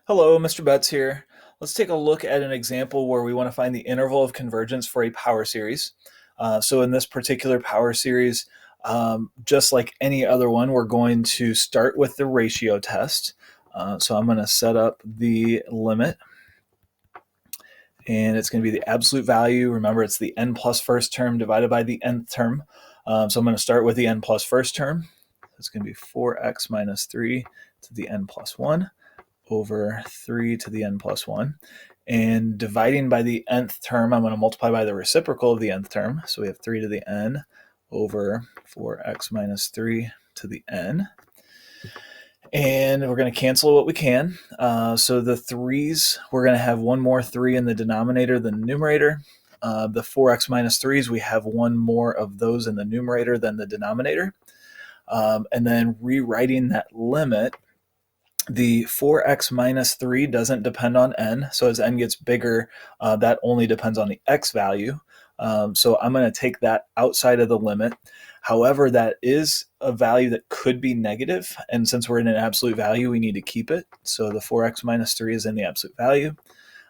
Hello, Mr. Betts here. Let's take a look at an example where we want to find the interval of convergence for a power series. So in this particular power series, just like any other one, we're going to start with the ratio test. So I'm going to set up the limit, and it's going to be the absolute value. Remember, it's the n plus first term divided by the nth term. So I'm going to start with the n plus first term. It's going to be 4x minus 3 to the n plus 1 over 3 to the n plus 1. And dividing by the nth term, I'm going to multiply by the reciprocal of the nth term. So we have 3 to the n over 4x minus 3 to the n. And we're going to cancel what we can. So the 3's, we're going to have one more 3 in the denominator than the numerator. The 4x minus 3's, we have one more of those in the numerator than the denominator. And then rewriting that limit, the 4x minus 3 doesn't depend on n. So as n gets bigger, that only depends on the x value. So I'm going to take that outside of the limit. However, that is a value that could be negative. And since we're in an absolute value, we need to keep it. So the 4x minus 3 is in the absolute value.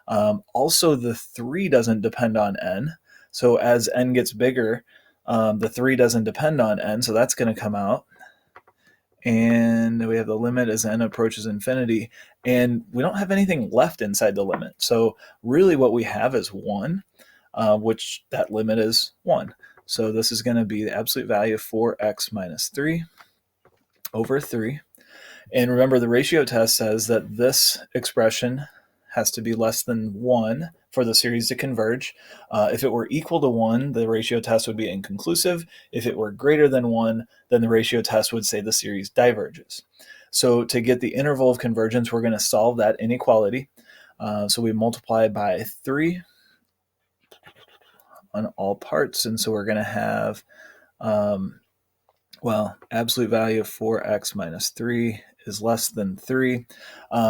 Also, the 3 doesn't depend on n. So as n gets bigger, the 3 doesn't depend on n. So that's going to come out. And we have the limit as n approaches infinity, and we don't have anything left inside the limit. So really what we have is 1, which that limit is 1. So this is going to be the absolute value of 4x minus 3 over 3. And remember, the ratio test says that this expression has to be less than 1 for the series to converge. If it were equal to 1, the ratio test would be inconclusive. If it were greater than 1, then the ratio test would say the series diverges. So to get the interval of convergence, we're going to solve that inequality. So we multiply by 3 on all parts, and so we're going to have, absolute value of 4x minus 3 is less than 3.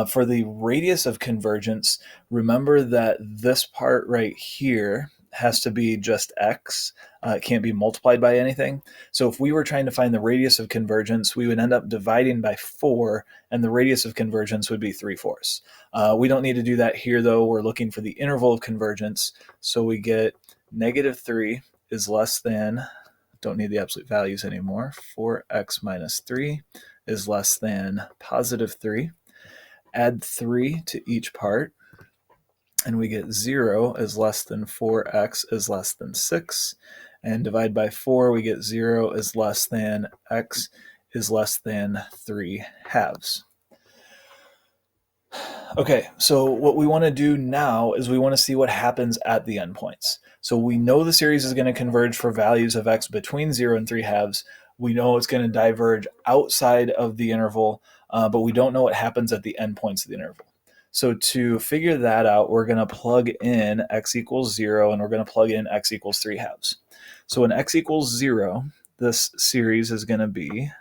For the radius of convergence, remember that this part right here has to be just x. It can't be multiplied by anything. So if we were trying to find the radius of convergence, we would end up dividing by 4, and the radius of convergence would be 3/4. We don't need to do that here, though. We're looking for the interval of convergence. So we get -3 is less than, don't need the absolute values anymore, 4x minus 3 is less than +3. Add 3 to each part, and we get 0 is less than 4x is less than 6. And divide by 4, we get 0 is less than x is less than 3/2. Okay, so what we want to do now is we want to see what happens at the endpoints. So we know the series is going to converge for values of x between 0 and 3/2. We know it's going to diverge outside of the interval, but we don't know what happens at the endpoints of the interval. So to figure that out, we're going to plug in x equals 0, and we're going to plug in x equals 3/2. So when x equals 0, this series is going to be,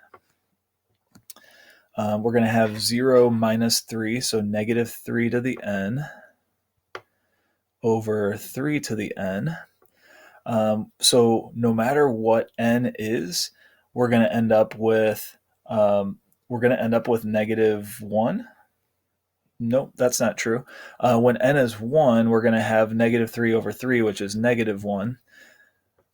we're going to have 0 minus 3, so -3 to the n over 3 to the n. So no matter what n is, we're going to end up with -1. Nope, that's not true. When n is 1, we're going to have -3 over 3, which is -1.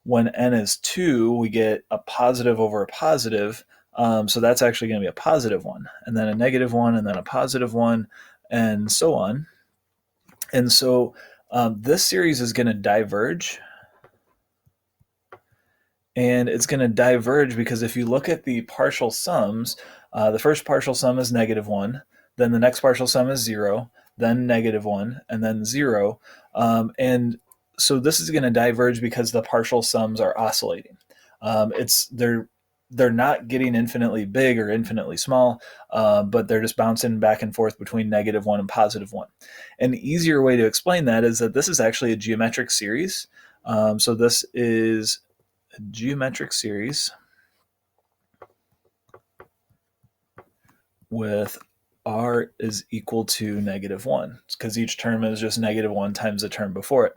When n is 2, we get a positive over a positive. So that's actually going to be a +1, and then a -1, and then a +1, and so on. And so this series is going to diverge. And it's going to diverge because if you look at the partial sums, the first partial sum is -1, then the next partial sum is 0, then -1, and then 0. And so this is going to diverge because the partial sums are oscillating. They're not getting infinitely big or infinitely small, but they're just bouncing back and forth between -1 and +1. An easier way to explain that is that this is actually a geometric series. So this is a geometric series with r is equal to -1, because each term is just -1 times the term before it.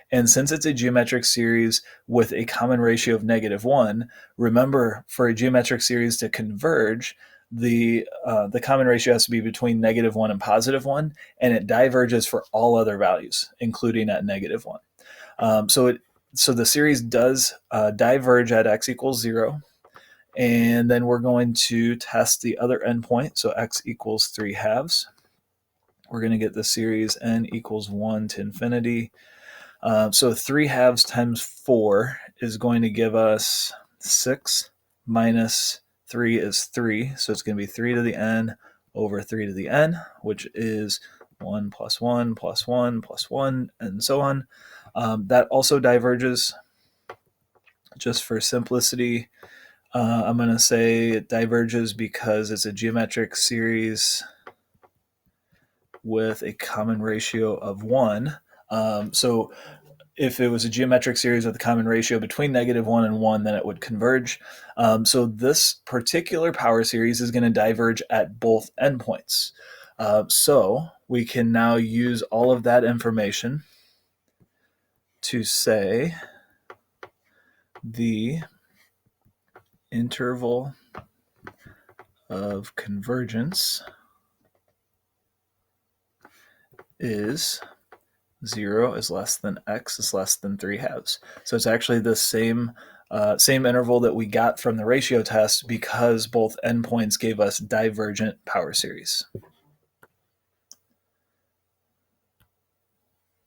And since it's a geometric series with a common ratio of -1, remember, for a geometric series to converge, the common ratio has to be between -1 and +1, and it diverges for all other values, including at -1. So the series does diverge at x equals 0, and then we're going to test the other endpoint, so x equals 3/2. We're going to get the series n equals 1 to infinity. So 3/2 times 4 is going to give us 6 minus 3 is 3. So it's going to be 3 to the n over 3 to the n, which is 1 plus 1 plus 1 plus 1, and so on. That also diverges. Just for simplicity, I'm going to say it diverges because it's a geometric series with a common ratio of 1. So if it was a geometric series with a common ratio between -1 and 1, then it would converge. So this particular power series is going to diverge at both endpoints. So we can now use all of that information to say the interval of convergence is 0 is less than x is less than 3/2. So it's actually the same interval that we got from the ratio test because both endpoints gave us divergent power series.